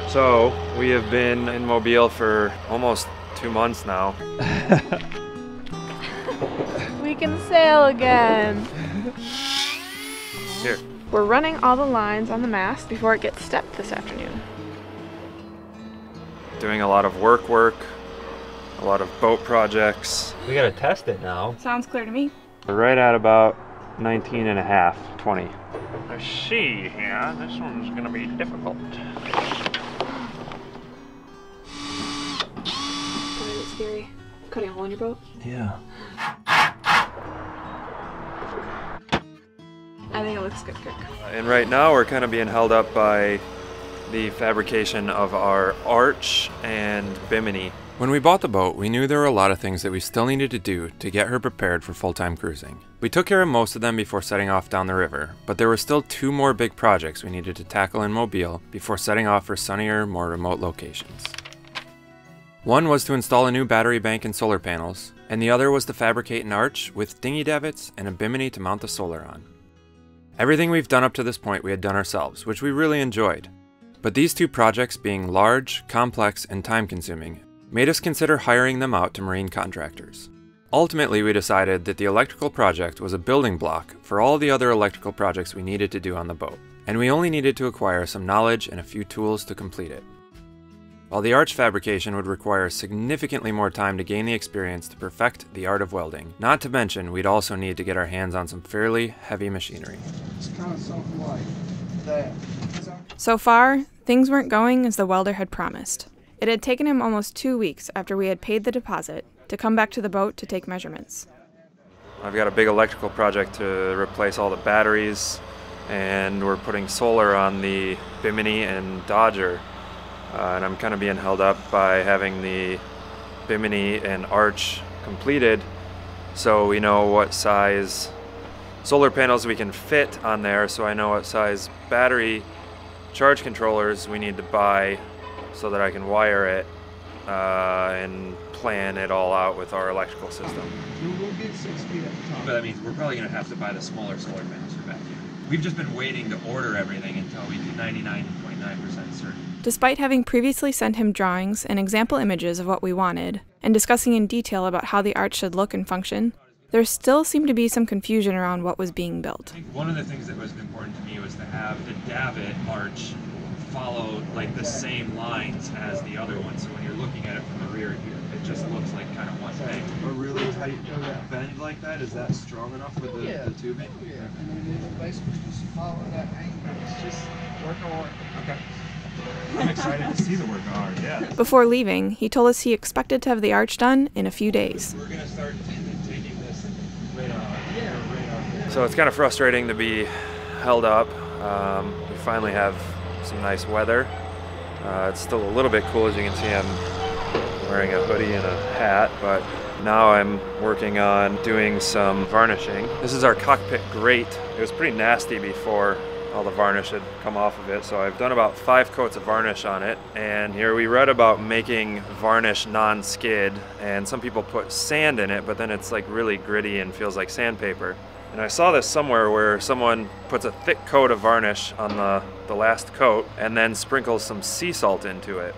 So we have been in Mobile for almost 2 months now. We can sail again. Here. We're running all the lines on the mast before it gets stepped this afternoon. Doing a lot of work, a lot of boat projects. We gotta test it now. Sounds clear to me. We're right at about 19 and a half, 20. Let's see here, this one's gonna be difficult. It's scary. Cutting a hole in your boat? Yeah. I think it looks good, Kirk. And right now we're kind of being held up by the fabrication of our arch and bimini. When we bought the boat, we knew there were a lot of things that we still needed to do to get her prepared for full-time cruising. We took care of most of them before setting off down the river, but there were still 2 more big projects we needed to tackle in Mobile before setting off for sunnier, more remote locations. One was to install a new battery bank and solar panels, and the other was to fabricate an arch with dinghy davits and a bimini to mount the solar on. Everything we've done up to this point we had done ourselves, which we really enjoyed. But these 2 projects, being large, complex, and time-consuming, made us consider hiring them out to marine contractors. Ultimately, we decided that the electrical project was a building block for all the other electrical projects we needed to do on the boat, and we only needed to acquire some knowledge and a few tools to complete it. While the arch fabrication would require significantly more time to gain the experience to perfect the art of welding, not to mention we'd also need to get our hands on some fairly heavy machinery. It's kind of something like that. So far, things weren't going as the welder had promised. It had taken him almost 2 weeks after we had paid the deposit to come back to the boat to take measurements. I've got a big electrical project to replace all the batteries, and we're putting solar on the Bimini and Dodger. And I'm kind of being held up by having the Bimini and Arch completed, so we know what size solar panels we can fit on there, so I know what size battery charge controllers we need to buy so that I can wire it and plan it all out with our electrical system. We'll get 6 feet at the top. But that means we're probably going to have to buy the smaller solar panels for back here. We've just been waiting to order everything until we do 99.9% certain. Despite having previously sent him drawings and example images of what we wanted, and discussing in detail about how the arch should look and function, there still seemed to be some confusion around what was being built. I think one of the things that was important to me was to have the davit arch follow like the same lines as the other one, so when you're looking at it from the rear here, it just looks like kind of one thing. A really tight Bend like that, is that strong enough with the tubing? Yeah, I mean, it's basically just follow that angle. It's just work hard. Okay. I'm excited to see the work hard, yeah. Before leaving, he told us he expected to have the arch done in a few days. We're going to start taking this right off. So it's kind of frustrating to be held up. We finally have some nice weather. It's still a little bit cool, as you can see. I'm wearing a hoodie and a hat, but now I'm working on doing some varnishing. This is our cockpit grate. It was pretty nasty before all the varnish had come off of it, so I've done about 5 coats of varnish on it. And here we read about making varnish non-skid, and some people put sand in it, but then it's like really gritty and feels like sandpaper. And I saw this somewhere where someone puts a thick coat of varnish on the last coat and then sprinkles some sea salt into it.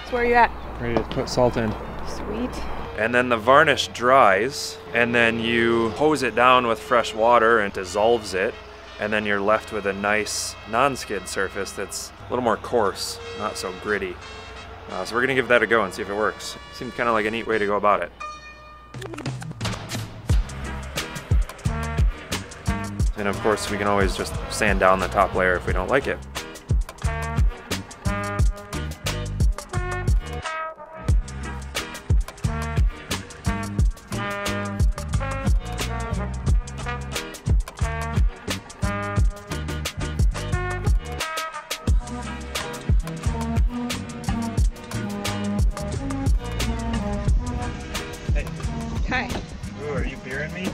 So where are you at? Ready to put salt in. Sweet. And then the varnish dries, and then you hose it down with fresh water and dissolves it, and then you're left with a nice non-skid surface that's a little more coarse, not so gritty. So we're gonna give that a go and see if it works. Seemed kind of like a neat way to go about it. And of course, we can always just sand down the top layer if we don't like it. Hi. Ooh, are you fearing me?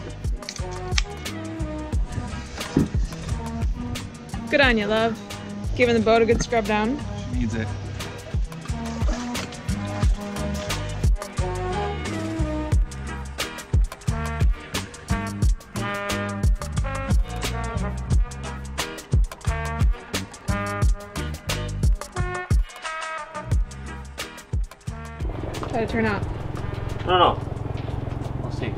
Good on you, love. Giving the boat a good scrub down. She needs it. How'd it turn out? I don't know. We'll see.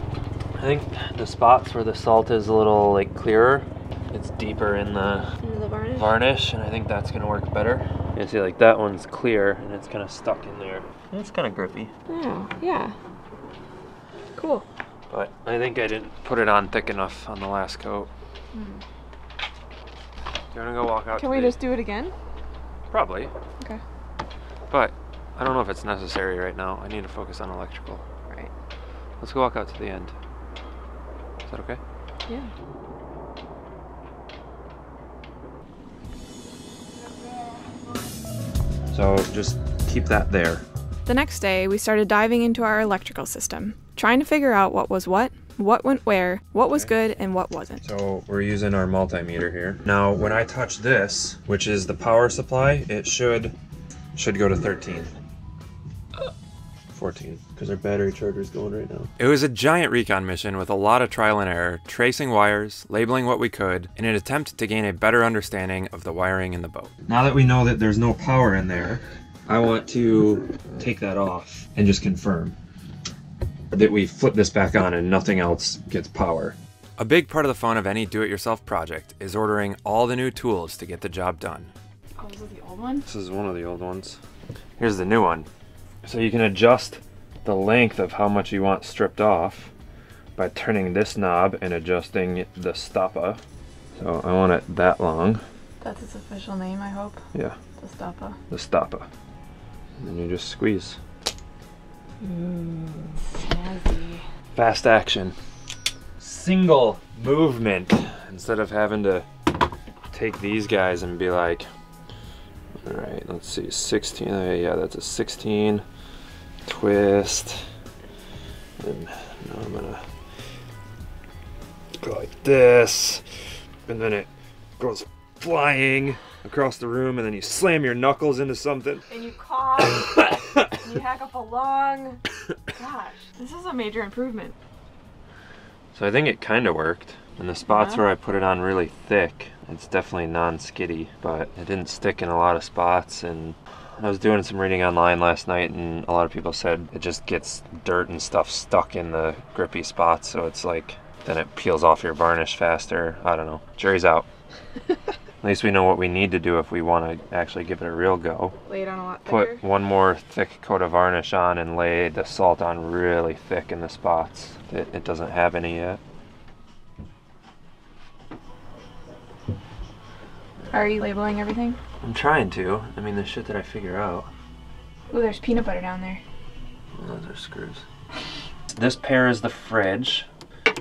I think the spots where the salt is a little like clearer, it's deeper in the varnish, and I think that's gonna work better. You see, like that one's clear and it's kind of stuck in there. It's kind of grippy. Oh, yeah. Cool. But I think I didn't put it on thick enough on the last coat. Do you wanna go walk out? Can we just do it again? Probably. Okay. But I don't know if it's necessary right now. I need to focus on electrical. Right. Let's go walk out to the end. Is that okay? Yeah. So just keep that there. The next day, we started diving into our electrical system, trying to figure out what was what went where, what was good, and what wasn't. So we're using our multimeter here. Now, when I touch this, which is the power supply, it should go to 13. 14, because our battery charger is going right now. It was a giant recon mission with a lot of trial and error, tracing wires, labeling what we could, in an attempt to gain a better understanding of the wiring in the boat. Now that we know that there's no power in there, I want to take that off and just confirm that we flip this back on and nothing else gets power. A big part of the fun of any do-it-yourself project is ordering all the new tools to get the job done. Oh, this is the old one? This is one of the old ones. Here's the new one. So you can adjust the length of how much you want stripped off by turning this knob and adjusting the stoppa. So I want it that long. That's its official name, I hope. Yeah. The stoppa. The stoppa. And then you just squeeze. Ooh, snazzy. Fast action. Single movement. Instead of having to take these guys and be like, all right, let's see, 16, yeah, that's a 16. Twist, and now I'm gonna go like this, and then it goes flying across the room, and then you slam your knuckles into something. And you cough, and you hack up a lung. Gosh, this is a major improvement. So I think it kind of worked. And the spots where I put it on really thick, it's definitely non-skiddy, but it didn't stick in a lot of spots. And I was doing some reading online last night, and a lot of people said it just gets dirt and stuff stuck in the grippy spots, so it's like, then it peels off your varnish faster. I don't know. Jury's out. At least we know what we need to do if we want to actually give it a real go. Lay it on a lot thicker. Put one more thick coat of varnish on and lay the salt on really thick in the spots that it doesn't have any yet. Are you labeling everything? I'm trying to. I mean, the shit that I figure out. Ooh, there's peanut butter down there. Oh, those are screws. This pair is the fridge.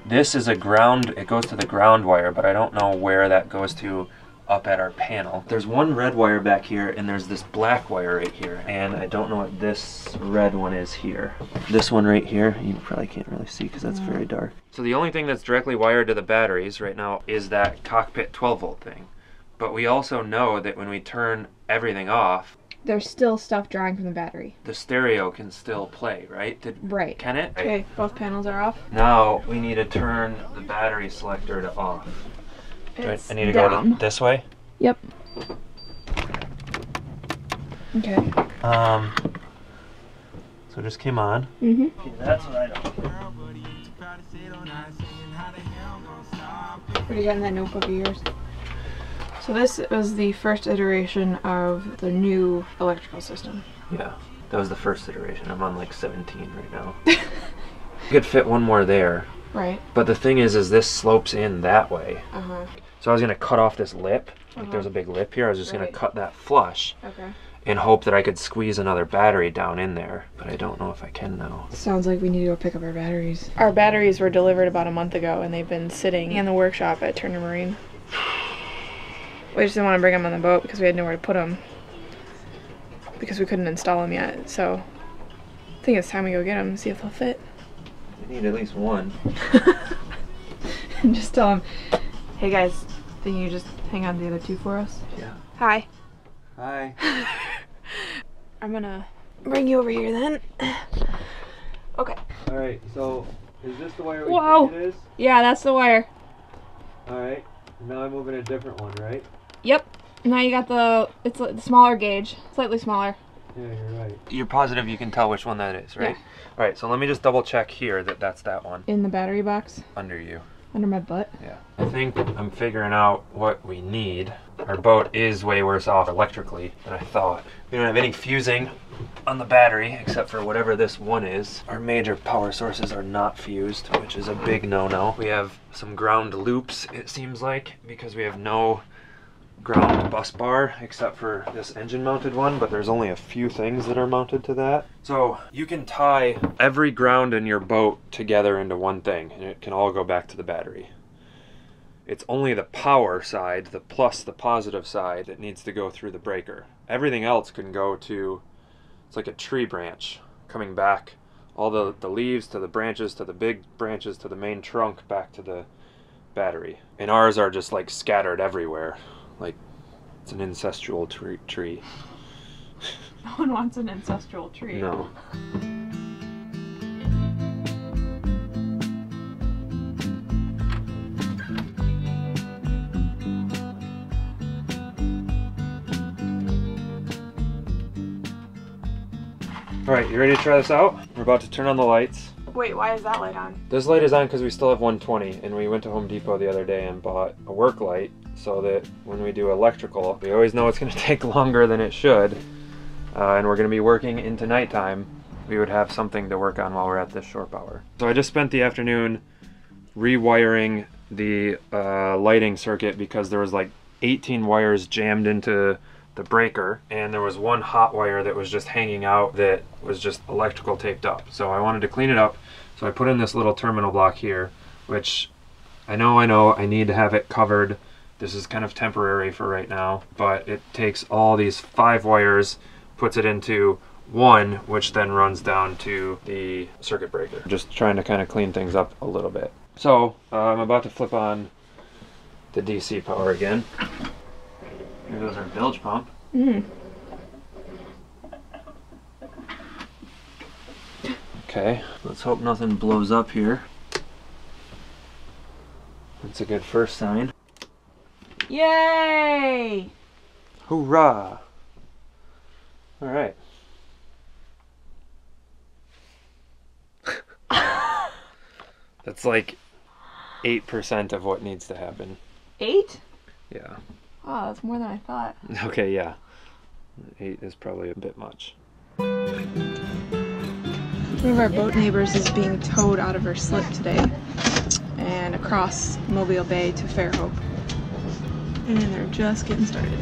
This is a ground, it goes to the ground wire, but I don't know where that goes to up at our panel. There's one red wire back here, and there's this black wire right here, and I don't know what this red one is here. This one right here, you probably can't really see because that's very dark. So the only thing that's directly wired to the batteries right now is that cockpit 12-volt thing. But we also know that when we turn everything off, there's still stuff drawing from the battery. the stereo can still play, right? Right. Can it? Okay, both panels are off. Now we need to turn the battery selector to off. It's I need to down. go this way? Yep. Okay. So it just came on. Mm-hmm. Okay, that's what I don't. What do you got in that notebook of yours? So this was the first iteration of the new electrical system. Yeah, that was the first iteration. I'm on like 17 right now. I could fit one more there. Right. But the thing is this slopes in that way. Uh-huh. So I was gonna cut off this lip. Like there's a big lip here. I was just gonna cut that flush. Okay. And hope that I could squeeze another battery down in there. But I don't know if I can now. Sounds like we need to go pick up our batteries. Our batteries were delivered about a month ago, and they've been sitting in the workshop at Turner Marine. We just didn't want to bring them on the boat because we had nowhere to put them. Because we couldn't install them yet, so I think it's time we go get them and see if they'll fit. We need at least one. And just tell them, hey guys, can you just hang on to the other two for us? Yeah. Hi. Hi. I'm gonna bring you over here then. Okay. Alright, so is this the wire we Whoa. think it is? Yeah, that's the wire. Alright, now I'm moving a different one, right? Yep. Now you got the, it's the smaller gauge, slightly smaller. Yeah, you're right. You're positive you can tell which one that is, right? Yeah. All right, so let me just double check here that that's that one. In the battery box? Under you. Under my butt? Yeah. I think I'm figuring out what we need. Our boat is way worse off electrically than I thought. We don't have any fusing on the battery except for whatever this one is. Our major power sources are not fused, which is a big no-no. We have some ground loops, it seems like, because we have no ground bus bar except for this engine mounted one, but there's only a few things that are mounted to that. So you can tie every ground in your boat together into one thing and it can all go back to the battery. It's only the power side, the plus the positive side, that needs to go through the breaker. Everything else can go to, it's like a tree branch coming back, all the leaves to the branches to the big branches to the main trunk back to the battery. And ours are just like scattered everywhere. Like, it's an ancestral tree. No one wants an ancestral tree. No. All right, you ready to try this out? We're about to turn on the lights. Wait, why is that light on? This light is on because we still have 120, and we went to Home Depot the other day and bought a work light so that when we do electrical, we always know it's going to take longer than it should, and we're going to be working into nighttime. We would have something to work on while we're at this shore power. So I just spent the afternoon rewiring the lighting circuit because there was like 18 wires jammed into the breaker, and there was one hot wire that was just hanging out that was just electrical taped up. So I wanted to clean it up, so I put in this little terminal block here, which I know I need to have it covered. This is kind of temporary for right now, but it takes all these 5 wires, puts it into one, which then runs down to the circuit breaker. Just trying to kind of clean things up a little bit. So I'm about to flip on the DC power again. Here goes our bilge pump. Okay, let's hope nothing blows up here. That's a good first sign. Yay! Hoorah! All right. That's like 8% of what needs to happen. 8? Yeah. Oh, that's more than I thought. Okay, yeah. 8 is probably a bit much. One of our boat neighbors is being towed out of her slip today and across Mobile Bay to Fairhope. And they're just getting started.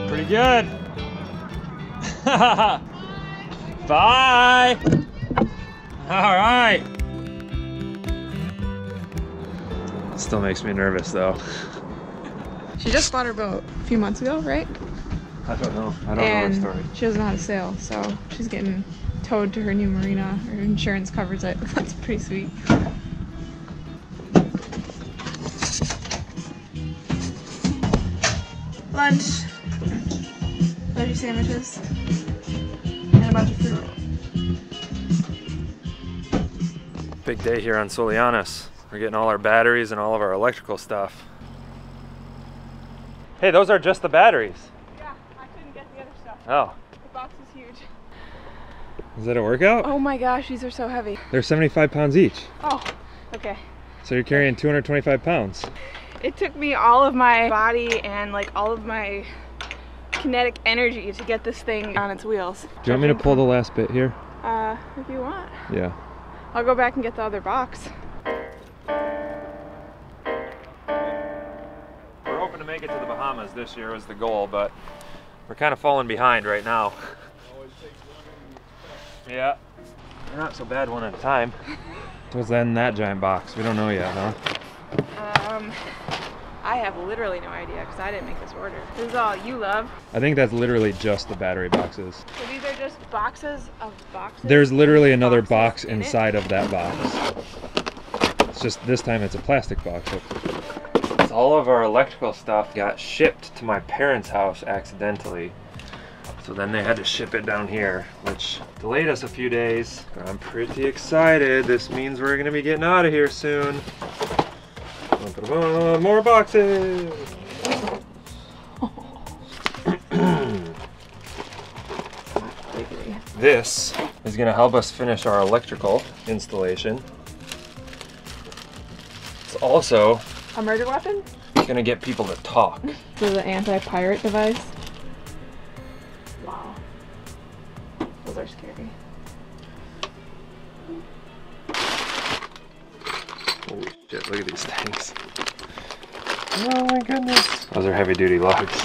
Pretty good. Bye. All right. Still makes me nervous though. She just bought her boat a few months ago, right? I don't know. I don't know her story. She doesn't know how to sail, so she's getting towed to her new marina. Her insurance covers it. That's pretty sweet. Lunch. Veggie sandwiches. And a bunch of fruit. Big day here on Soulianis. We're getting all our batteries and all of our electrical stuff. Hey, those are just the batteries. Yeah, I couldn't get the other stuff. Oh. The box is huge. Is that a workout? Oh my gosh, these are so heavy. They're 75 pounds each. Oh, okay. So you're carrying 225 pounds. It took me all of my body and like all of my kinetic energy to get this thing on its wheels. Do you want me to pull the last bit here? If you want. Yeah. I'll go back and get the other box. We're hoping to make it to the Bahamas this year was the goal, but we're kind of falling behind right now. Yeah. They're not so bad one at a time. What's in that giant box? We don't know yet, huh? I have literally no idea because I didn't make this order. This is all you love. I think that's literally just the battery boxes. So these are just boxes of boxes? There's literally another Boxes box in it? inside of that box. It's just this time it's a plastic box. All of our electrical stuff got shipped to my parents' house accidentally. So then they had to ship it down here, which delayed us a few days. But I'm pretty excited. This means we're gonna be getting out of here soon. More boxes! This is gonna help us finish our electrical installation. It's also A murder weapon? gonna get people to talk. This is an anti-pirate device. Wow. Those are scary. Holy shit, look at these things. Oh my goodness. Those are heavy duty lugs.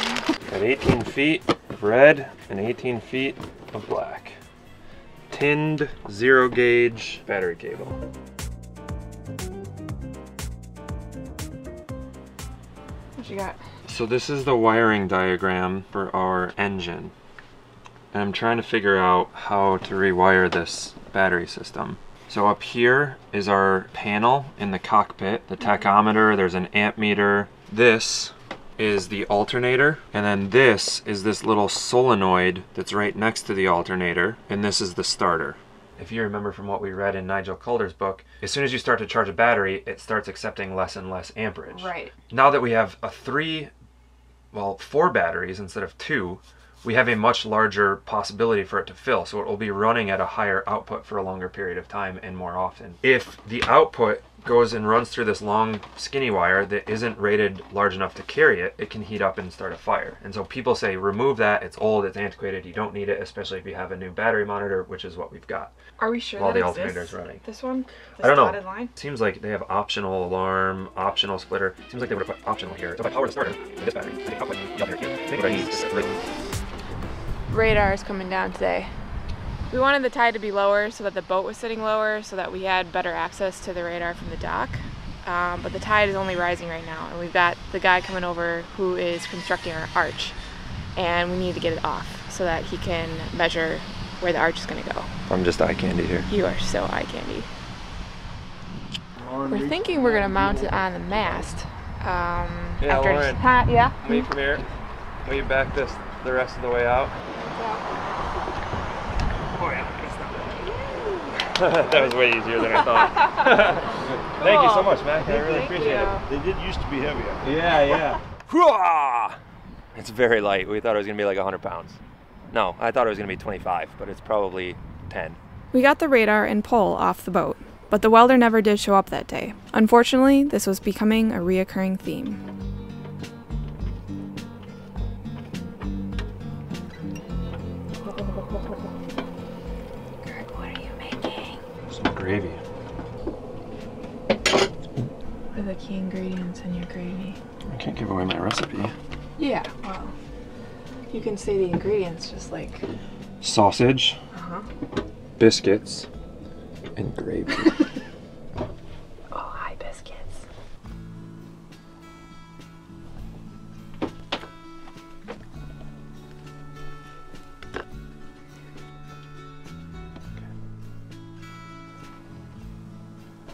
Got 18 feet of red and 18 feet of black. Tinned 0 gauge battery cable. What you got? So this is the wiring diagram for our engine. And I'm trying to figure out how to rewire this battery system. So up here is our panel in the cockpit, the tachometer, there's an amp meter. This is the alternator, and then this is this little solenoid that's right next to the alternator, and this is the starter. If you remember from what we read in Nigel Calder's book, as soon as you start to charge a battery, it starts accepting less and less amperage. Right. Now that we have 4 batteries instead of 2, we have a much larger possibility for it to fill, so it will be running at a higher output for a longer period of time and more often. If the output goes and runs through this long skinny wire that isn't rated large enough to carry it, it can heat up and start a fire. And so people say remove that, it's old, it's antiquated, you don't need it, especially if you have a new battery monitor, which is what we've got. Are we sure while that the it's alternator's running. This one? This I don't know. dotted line? Seems like they have optional alarm, optional splitter. Seems like they would have put optional here. So if I power the starter with this battery, I can output the alternator here. I think what I need is Radar is coming down today. We wanted the tide to be lower so that the boat was sitting lower so that we had better access to the radar from the dock. But the tide is only rising right now, and we've got the guy coming over who is constructing our arch, and we need to get it off so that he can measure where the arch is going to go. I'm just eye candy here. You are so eye candy. We're thinking we're going to mount it on the mast. Yeah, Lauren. Yeah? Wait, come here. Will you back this the rest of the way out? Oh yeah. That was way easier than I thought. Thank you so much, Mac. I really appreciate it. They did used to be heavier. Yeah. It's very light. We thought it was going to be like 100 pounds. No, I thought it was going to be 25, but it's probably 10. We got the radar and pole off the boat, but the welder never did show up that day. Unfortunately, this was becoming a reoccurring theme. Kurt, what are you making? Some gravy. What are the key ingredients in your gravy? I can't give away my recipe. Yeah, well, you can say the ingredients just like... Sausage, biscuits, and gravy. Oh, hi, biscuits.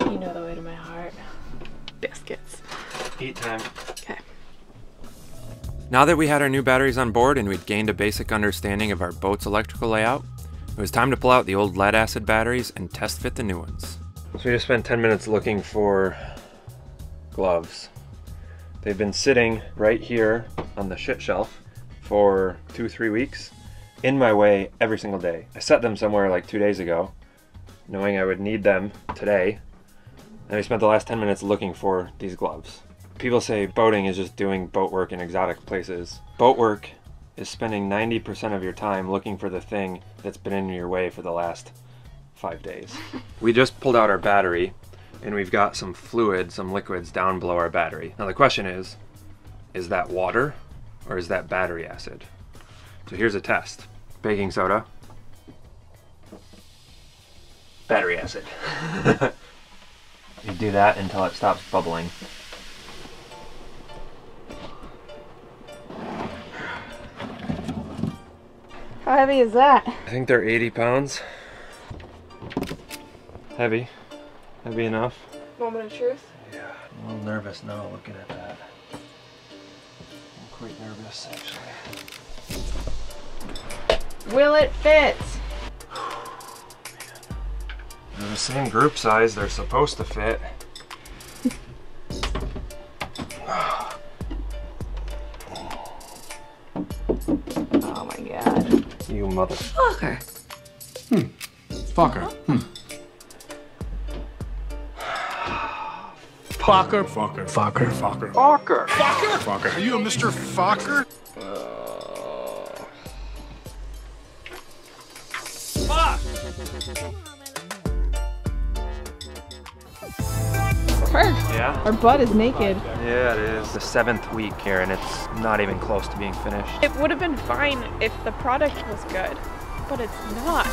You know the way to my heart. Biscuits. Eat time. Okay. Now that we had our new batteries on board and we'd gained a basic understanding of our boat's electrical layout, it was time to pull out the old lead acid batteries and test fit the new ones. So we just spent 10 minutes looking for gloves. They've been sitting right here on the shit shelf for 2-3 weeks in my way every single day. I set them somewhere like 2 days ago, knowing I would need them today, and we spent the last 10 minutes looking for these gloves. People say boating is just doing boat work in exotic places. Boat work is spending 90% of your time looking for the thing that's been in your way for the last 5 days. We just pulled out our battery and we've got some fluid, some liquids down below our battery. Now the question is that water or is that battery acid? So here's a test. Baking soda. Battery acid. You do that until it stops bubbling. How heavy is that? I think they're 80 pounds. Heavy. Heavy enough. Moment of truth? Yeah. I'm a little nervous now looking at that. I'm quite nervous actually. Will it fit? They're the same group size, they're supposed to fit. Oh my god. You motherfucker. Fucker. Fucker. Fucker. Fucker. Fucker. Fucker. Fucker. Fucker. Are you a Mr. Fucker? Kirk, Yeah? our butt is naked. Yeah, it is. The 7th week here and it's not even close to being finished. It would have been fine if the product was good, but it's not.